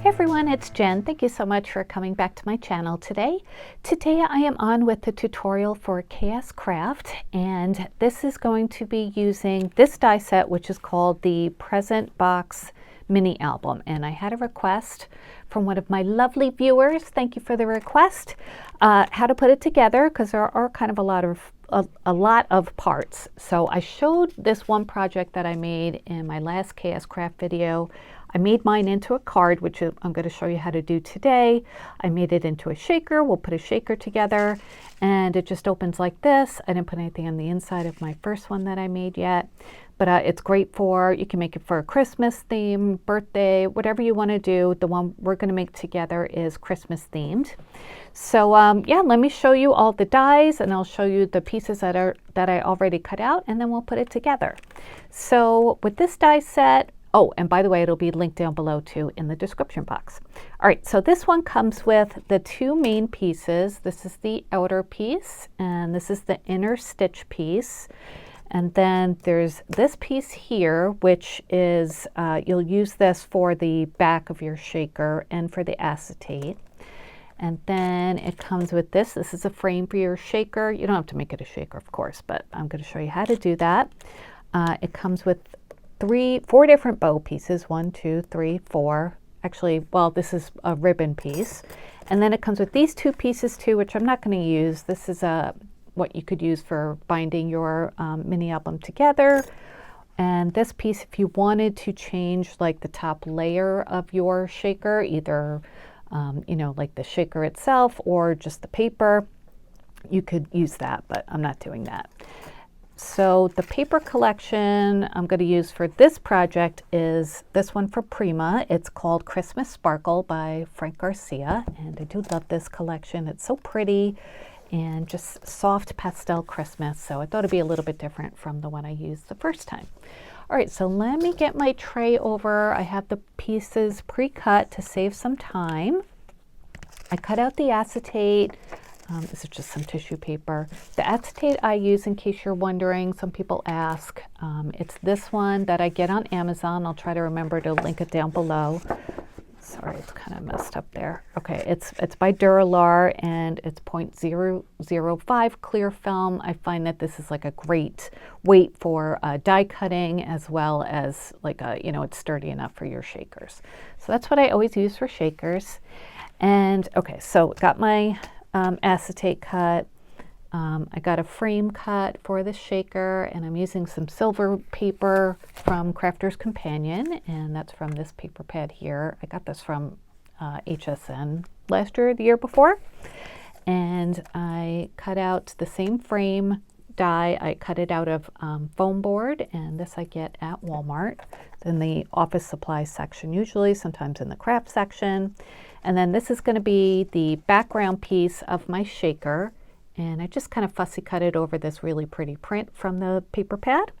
Hey everyone, it's Jen. Thank you so much for coming back to my channel today. Today I am on with the tutorial for KSCraft, and this is going to be using this die set, which is called the Present Box Mini Album. And I had a request from one of my lovely viewers, thank you for the request, how to put it together, because there are kind of a lot of parts. So I showed this one project that I made in my last KSCraft video. I made mine into a card, which I'm going to show you how to do today. I made it into a shaker. We'll put a shaker together, and it just opens like this. I didn't put anything on the inside of my first one that I made yet, but it's great for, you can make it for a Christmas theme, birthday, whatever you want to do. The one we're going to make together is Christmas themed. So yeah, let me show you all the dies, and I'll show you the pieces that I already cut out, and then we'll put it together. So with this die set, oh, and by the way, it'll be linked down below too in the description box. All right, so this one comes with the two main pieces. This is the outer piece, and this is the inner stitch piece. And then there's this piece here, which is, you'll use this for the back of your shaker and for the acetate. And then it comes with this. This is a frame for your shaker. You don't have to make it a shaker, of course, but I'm going to show you how to do that. It comes with four different bow pieces. 1, 2, 3, 4. Actually, well, this is a ribbon piece. And then it comes with these two pieces too, which I'm not going to use. This is what you could use for binding your mini album together. And this piece, if you wanted to change like the top layer of your shaker, either you know, like the shaker itself or just the paper, you could use that, but I'm not doing that. So the paper collection I'm going to use for this project is this one for Prima. It's called Christmas Sparkle by Frank Garcia, and I do love this collection. It's so pretty and just soft pastel Christmas, so I thought it'd be a little bit different from the one I used the first time. All right, so let me get my tray over. I have the pieces pre-cut to save some time. I cut out the acetate. This is just some tissue paper. The acetate I use, in case you're wondering, some people ask, it's this one that I get on Amazon. I'll try to remember to link it down below. Sorry, it's kind of messed up there. Okay, it's by Duralar, and it's 0.005 clear film. I find that this is like a great weight for die cutting, as well as like you know, it's sturdy enough for your shakers. So that's what I always use for shakers. And okay, so got my acetate cut. I got a frame cut for the shaker, and I'm using some silver paper from Crafter's Companion, and that's from this paper pad here. I got this from HSN last year or the year before. And I cut out the same frame die. I cut it out of foam board, and this I get at Walmart. It's in the office supply section usually, sometimes in the craft section. And then this is going to be the background piece of my shaker, and I just kind of fussy cut it over this really pretty print from the paper pad.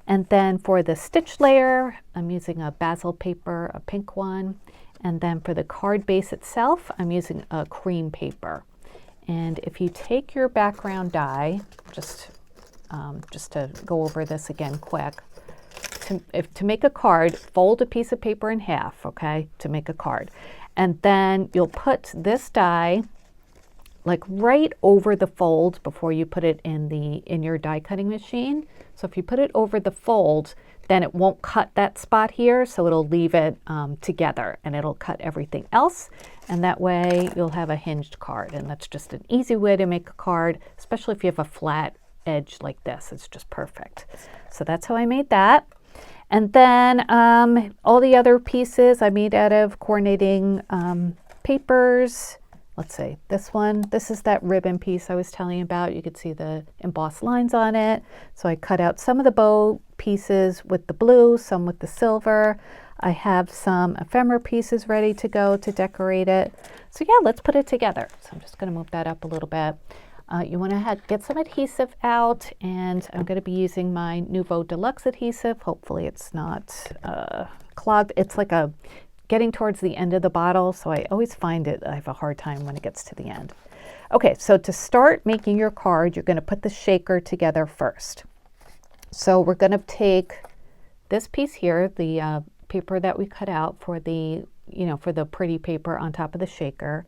And then for the stitch layer, I'm using a basil paper, a pink one. And then for the card base itself, I'm using a cream paper. And if you take your background die, just to go over this again quick, to make a card, fold a piece of paper in half, okay, to make a card. And then you'll put this die like right over the fold before you put it in your die cutting machine. So if you put it over the fold, then it won't cut that spot here, so it'll leave it together, and it'll cut everything else, and that way you'll have a hinged card. And that's just an easy way to make a card, especially if you have a flat edge like this. It's just perfect. So that's how I made that. And then all the other pieces I made out of coordinating papers. Let's see, this one, this is that ribbon piece I was telling you about. You could see the embossed lines on it. So I cut out some of the bow pieces with the blue, some with the silver. I have some ephemera pieces ready to go to decorate it. So yeah, let's put it together. So I'm just going to move that up a little bit. You want to get some adhesive out, and I'm going to be using my Nouveau Deluxe adhesive. Hopefully it's not clogged. It's like getting towards the end of the bottle, so I always find I have a hard time when it gets to the end. Okay, so to start making your card, you're going to put the shaker together first. So we're going to take this piece here, the paper that we cut out for the you know, for the pretty paper on top of the shaker.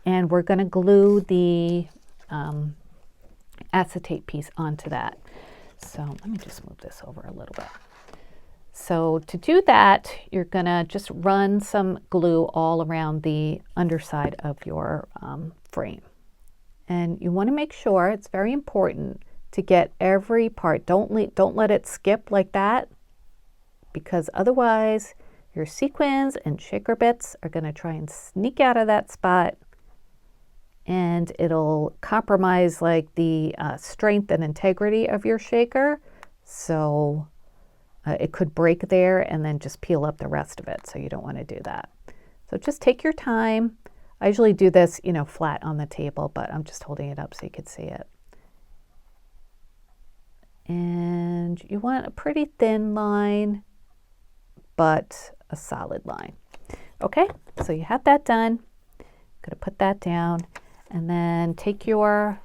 And we're going to glue the acetate piece onto that. So let me just move this over a little bit. So to do that, you're going to just run some glue all around the underside of your frame. And you want to make sure, it's very important to get every part. Don't let it skip like that, because otherwise your sequins and shaker bits are going to try and sneak out of that spot, and it'll compromise like the strength and integrity of your shaker. So it could break there and then just peel up the rest of it. So you don't want to do that. So just take your time. I usually do this, you know, flat on the table, but I'm just holding it up so you can see it. And you want a pretty thin line, but a solid line. Okay, so you have that done. I'm going to put that down, and then take your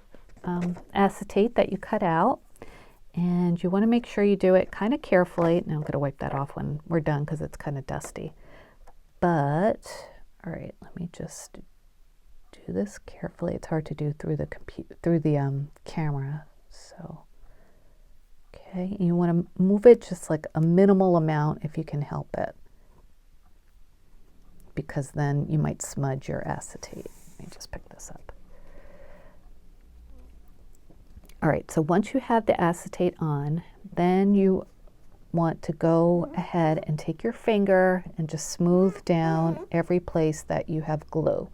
acetate that you cut out, and you want to make sure you do it kind of carefully. Now I'm going to wipe that off when we're done because it's kind of dusty. But all right, let me just do this carefully. It's hard to do through the camera. So okay, you want to move it just like a minimal amount if you can help it, because then you might smudge your acetate. Let me just pick this up. All right, so once you have the acetate on, then you want to go ahead and take your finger and just smooth down every place that you have glue.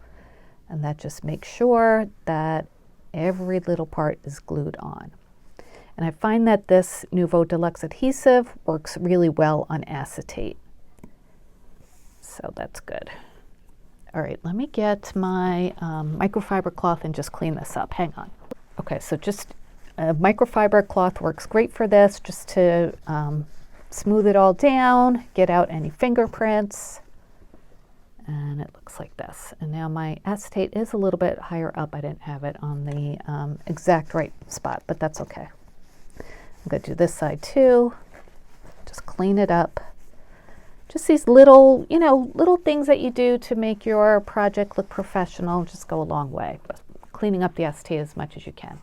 And that just makes sure that every little part is glued on. And I find that this Nuvo Deluxe adhesive works really well on acetate. So that's good. All right, let me get my microfiber cloth and just clean this up. Hang on. Okay, so just microfiber cloth works great for this, just to smooth it all down, get out any fingerprints. And it looks like this. And now my acetate is a little bit higher up. I didn't have it on the exact right spot, but that's okay. I'm going to do this side too. Just clean it up. Just these little, you know, little things that you do to make your project look professional just go a long way. But cleaning up the acetate as much as you can.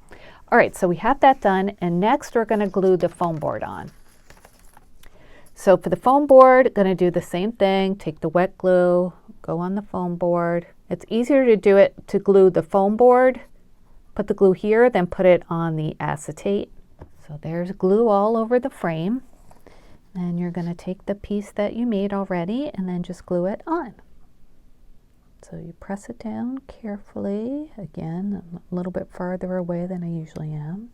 All right, so we have that done, and next we're going to glue the foam board on. So for the foam board, going to do the same thing. Take the wet glue, go on the foam board. It's easier to do it to glue the foam board, put the glue here, then put it on the acetate. So there's glue all over the frame. And you're going to take the piece that you made already and then just glue it on. So you press it down carefully. Again, I'm a little bit farther away than I usually am.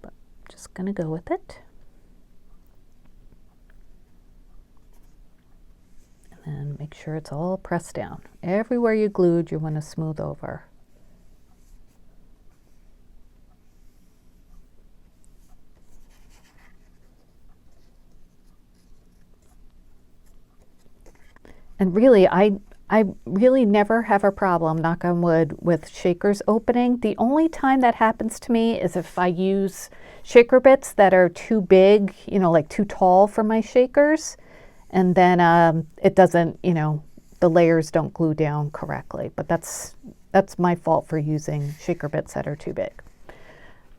But I'm just going to go with it. And make sure it's all pressed down. Everywhere you glued, you want to smooth over. And really, I really never have a problem, knock on wood, with shakers opening. The only time that happens to me is if I use shaker bits that are too big, you know, like too tall for my shakers. And then it doesn't, you know, the layers don't glue down correctly. But that's my fault for using shaker bits that are too big.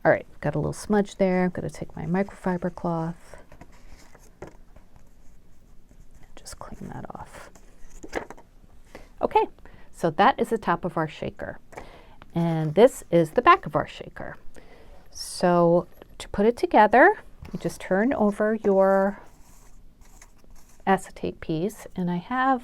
All right, got a little smudge there. I'm going to take my microfiber cloth and just clean that off. Okay, so that is the top of our shaker. And this is the back of our shaker. So to put it together, you just turn over your acetate piece, and I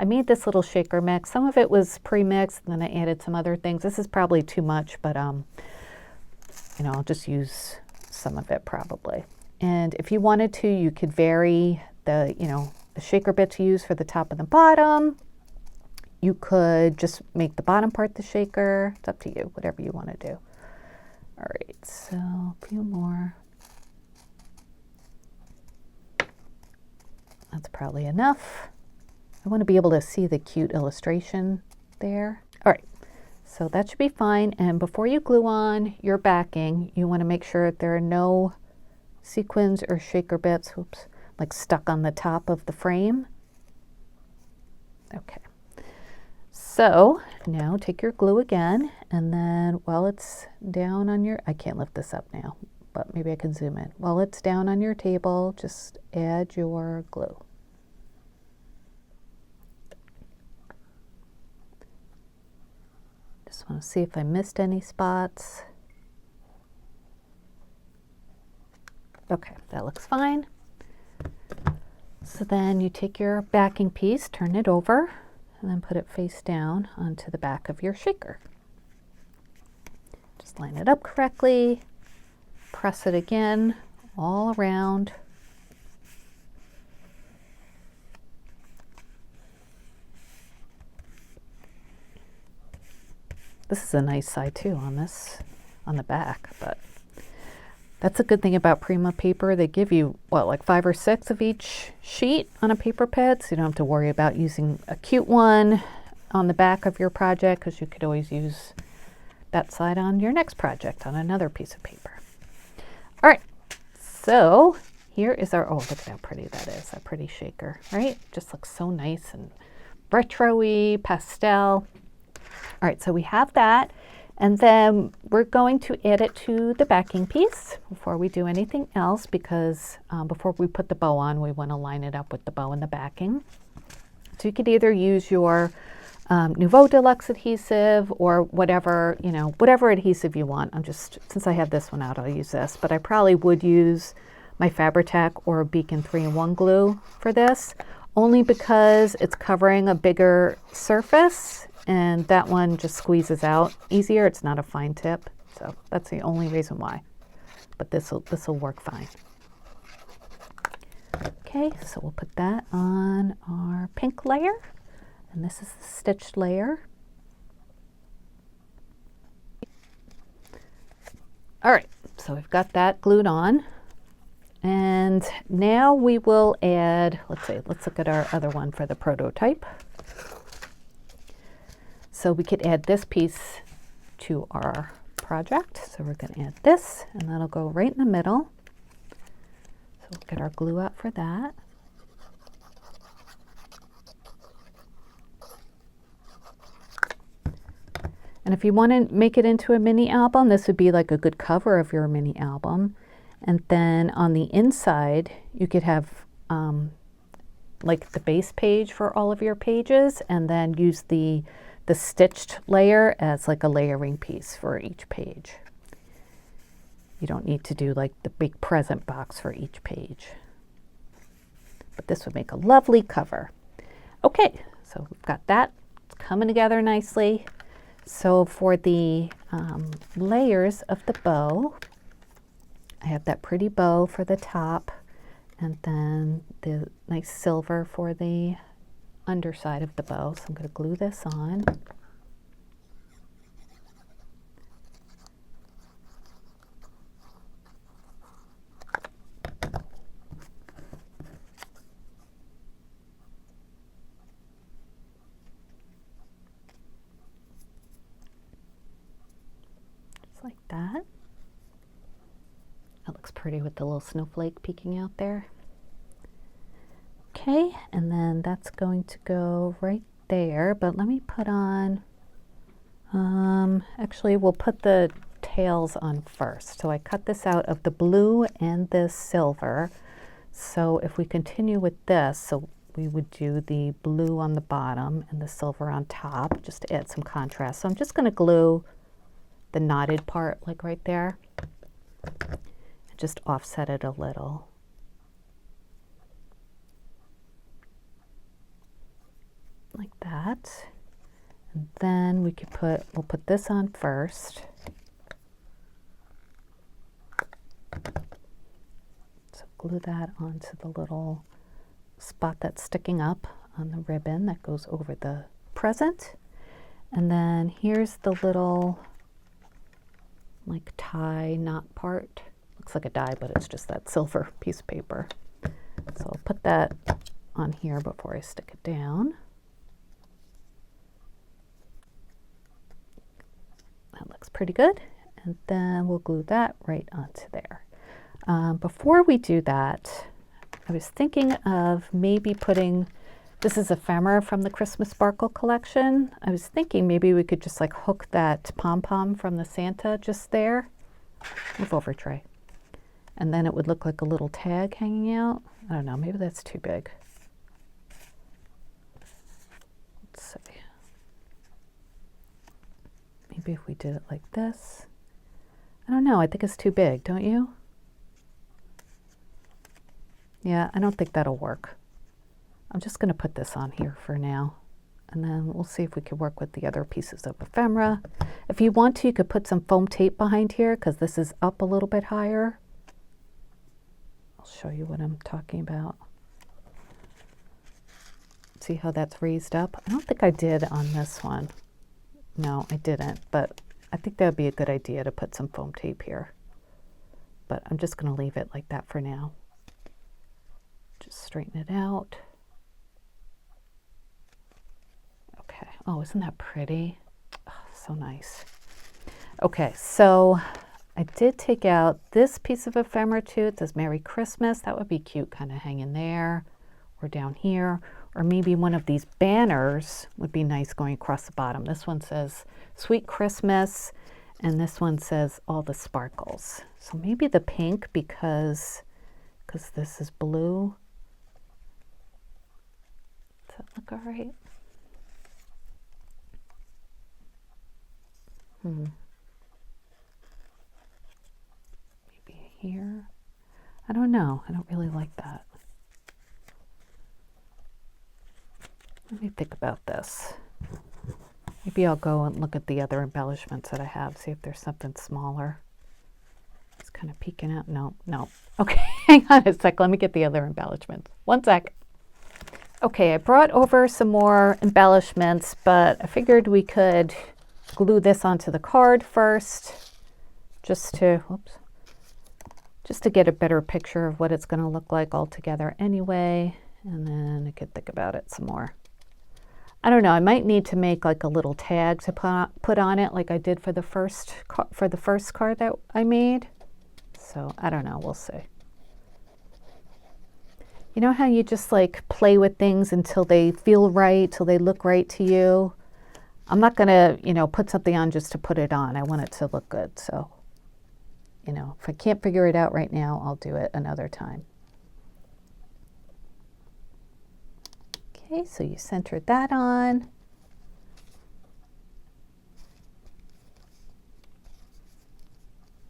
made this little shaker mix. Some of it was pre-mixed, and then I added some other things. This is probably too much, but you know, I'll just use some of it probably. And if you wanted to, you could vary the, you know, the shaker bits you use for the top and the bottom. You could just make the bottom part the shaker. It's up to you, whatever you want to do. All right, so a few more. That's probably enough. I want to be able to see the cute illustration there. All right, so that should be fine. And before you glue on your backing, you want to make sure that there are no sequins or shaker bits, like stuck on the top of the frame. Okay. So now take your glue again, and then while it's down on your, I can't lift this up now, but maybe I can zoom in. While it's down on your table, just add your glue. Just want to see if I missed any spots. Okay, that looks fine. So then you take your backing piece, turn it over, and then put it face down onto the back of your shaker. Just line it up correctly, press it again all around. This is a nice side too on this, on the back, but that's a good thing about Prima paper. They give you, what, like 5 or 6 of each sheet on a paper pad, so you don't have to worry about using a cute one on the back of your project, because you could always use that side on your next project on another piece of paper. All right, so here is our, oh, look at how pretty that is, that pretty shaker, right? Just looks so nice and retro-y, pastel. All right, so we have that. And then we're going to add it to the backing piece before we do anything else, because before we put the bow on, we want to line it up with the bow and the backing. So you could either use your Nouveau Deluxe adhesive or whatever, you know, whatever adhesive you want. I'm just, since I have this one out, I'll use this, but I probably would use my Fabri-Tac or Beacon 3-in-1 glue for this, only because it's covering a bigger surface. And that one just squeezes out easier. It's not a fine tip, so that's the only reason why. But this will work fine. Okay, so we'll put that on our pink layer, and this is the stitched layer. All right, so we've got that glued on, and now we will add. Let's look at our other one for the prototype. So we could add this piece to our project. So we're going to add this, and that'll go right in the middle. So we'll get our glue out for that. And if you want to make it into a mini album, this would be like a good cover of your mini album. And then on the inside, you could have like the base page for all of your pages, and then use the stitched layer as like a layering piece for each page. You don't need to do like the big present box for each page. But this would make a lovely cover. Okay, so we've got that. It's coming together nicely. So for the layers of the bow, I have that pretty bow for the top, and then the nice silver for the underside of the bow. So I'm going to glue this on. Just like that. That looks pretty with the little snowflake peeking out there. Okay, and then that's going to go right there, but let me put on, actually we'll put the tails on first. So I cut this out of the blue and the silver. So if we continue with this, so we would do the blue on the bottom and the silver on top, just to add some contrast. So I'm just going to glue the knotted part like right there, and just offset it a little. Like that. And then we could we'll put this on first. So glue that onto the little spot that's sticking up on the ribbon that goes over the present. And then here's the little like tie knot part. Looks like a die, but it's just that silver piece of paper. So I'll put that on here before I stick it down. That looks pretty good. And then we'll glue that right onto there. Before we do that, I was thinking of maybe putting This is ephemera from the Christmas Sparkle collection. I was thinking maybe we could just like hook that pom-pom from the Santa just there. Move over, Trey. And then it would look like a little tag hanging out. I don't know, maybe that's too big. Let's see. Maybe if we did it like this. I don't know, I think it's too big, don't you? Yeah, I don't think that'll work. I'm just going to put this on here for now. And then we'll see if we can work with the other pieces of ephemera. If you want to, you could put some foam tape behind here because this is up a little bit higher. I'll show you what I'm talking about. See how that's raised up? I don't think I did on this one. No, I didn't, but I think that would be a good idea to put some foam tape here. But I'm just going to leave it like that for now. Just straighten it out. Okay. Oh, isn't that pretty? Oh, so nice. Okay, so I did take out this piece of ephemera too. It says Merry Christmas. That would be cute, kind of hanging there or down here. Or maybe one of these banners would be nice going across the bottom. This one says Sweet Christmas, and this one says All the Sparkles. So maybe the pink because this is blue. Does that look all right? Maybe here. I don't know. I don't really like that. Let me think about this. Maybe I'll go and look at the other embellishments that I have, see if there's something smaller. It's kind of peeking out. No. Okay, hang on a sec. Let me get the other embellishments. One sec. Okay, I brought over some more embellishments, but I figured we could glue this onto the card first, just to get a better picture of what it's going to look like all together anyway, and then I could think about it some more. I don't know, I might need to make like a little tag to put on it like I did for the first card that I made. So I don't know, we'll see. You know how you just like play with things until they feel right, till they look right to you? I'm not going to, put something on just to put it on. I want it to look good. So, if I can't figure it out right now, I'll do it another time. Okay, so you centered that on.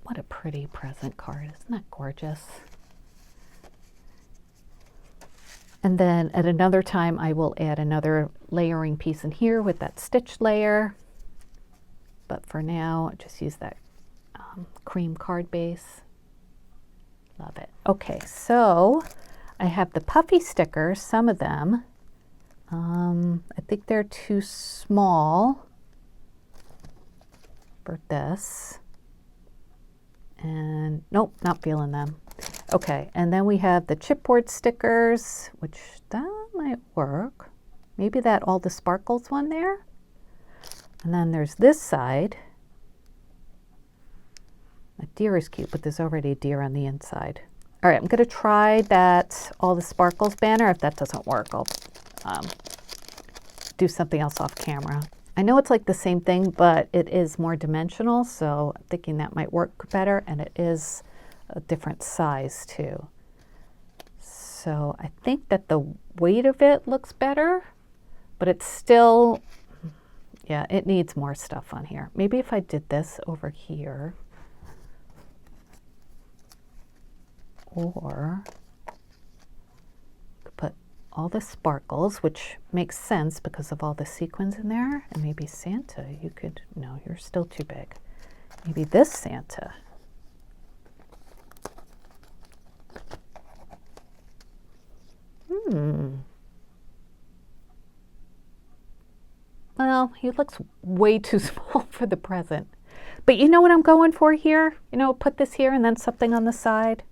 What a pretty present card. Isn't that gorgeous? And then at another time, I will add another layering piece in here with that stitch layer. But for now, just use that cream card base. Love it. Okay, so I have the puffy stickers, some of them. I think they're too small for this. And nope, not feeling them. Okay, and then we have the chipboard stickers, which that might work. Maybe that All the Sparkles one there. And then there's this side. A deer is cute, but there's already a deer on the inside. All right, I'm going to try that All the Sparkles banner. If that doesn't work, I'll do something else off camera. I know it's like the same thing, but it is more dimensional, so I'm thinking that might work better, and it is a different size too. So I think that the weight of it looks better, but it's still, yeah, it needs more stuff on here. Maybe if I did this over here, or put All the Sparkles, which makes sense because of all the sequins in there, and maybe Santa, you could, no, you're still too big. Maybe this Santa. Well, he looks way too small for the present. But you know what I'm going for here? Put this here and then something on the side.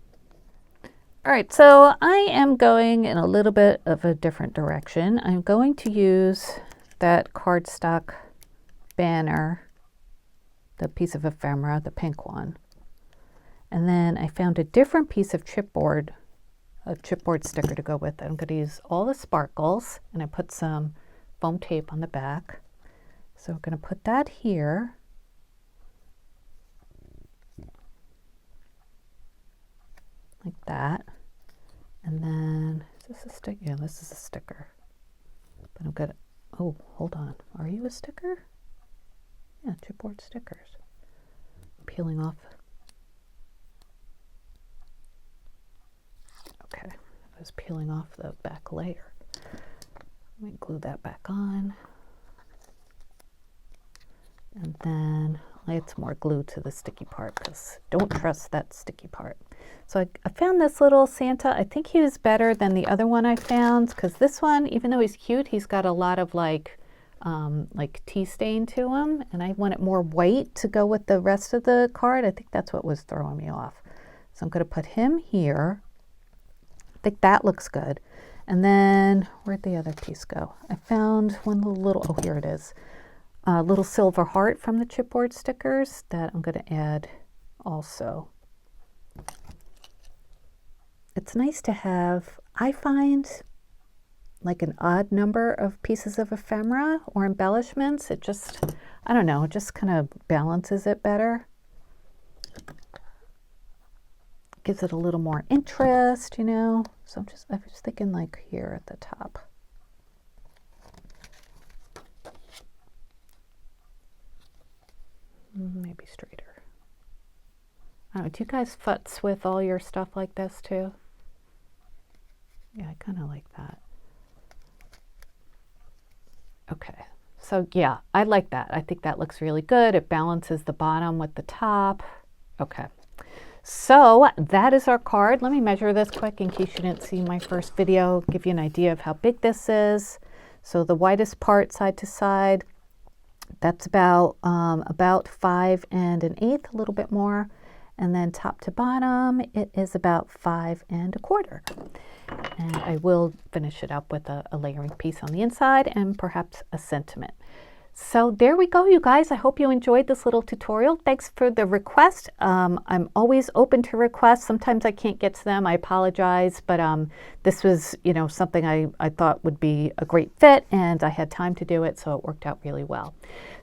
All right, so I am going in a little bit of a different direction. I'm going to use that cardstock banner, the piece of ephemera, the pink one. And then I found a different piece of chipboard a chipboard sticker to go with it. I'm going to use all the sparkles, and I put some foam tape on the back. So we're going to put that here. Like that. And then, is this a sticker? Yeah, this is a sticker. But I'm going to, oh, hold on. Are you a sticker? Yeah, chipboard stickers. Peeling off. Okay, I was peeling off the back layer. Let me glue that back on. And then I'll add some more glue to the sticky part because don't trust that sticky part. So I found this little Santa. I think he was better than the other one I found because this one, even though he's cute, he's got a lot of like tea stain to him, and I wanted more white to go with the rest of the card. I think that's what was throwing me off. So I'm going to put him here. I think that looks good. And then where'd the other piece go? I found one little, oh, here it is. A little silver heart from the chipboard stickers that I'm going to add also. It's nice to have, I find, like an odd number of pieces of ephemera or embellishments. It just, I don't know, it just kind of balances it better. Gives it a little more interest, you know. So I was thinking like here at the top. Maybe straighter. I don't know, do you guys futz with all your stuff like this too? Yeah, I kind of like that. Okay, so yeah, I like that. I think that looks really good. It balances the bottom with the top. Okay, so that is our card. Let me measure this quick in case you didn't see my first video, give you an idea of how big this is. So the widest part side to side, that's about 5 1/8, a little bit more. And then top to bottom, it is about 5 1/4. And I will finish it up with a layering piece on the inside and perhaps a sentiment. So there we go, you guys. I hope you enjoyed this little tutorial. Thanks for the request. I'm always open to requests. Sometimes I can't get to them. I apologize, but this was, you know, something I thought would be a great fit, and I had time to do it, so it worked out really well.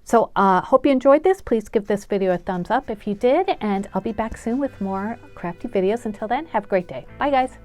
So hope you enjoyed this. Please give this video a thumbs up if you did, and I'll be back soon with more crafty videos. Until then, have a great day. Bye, guys.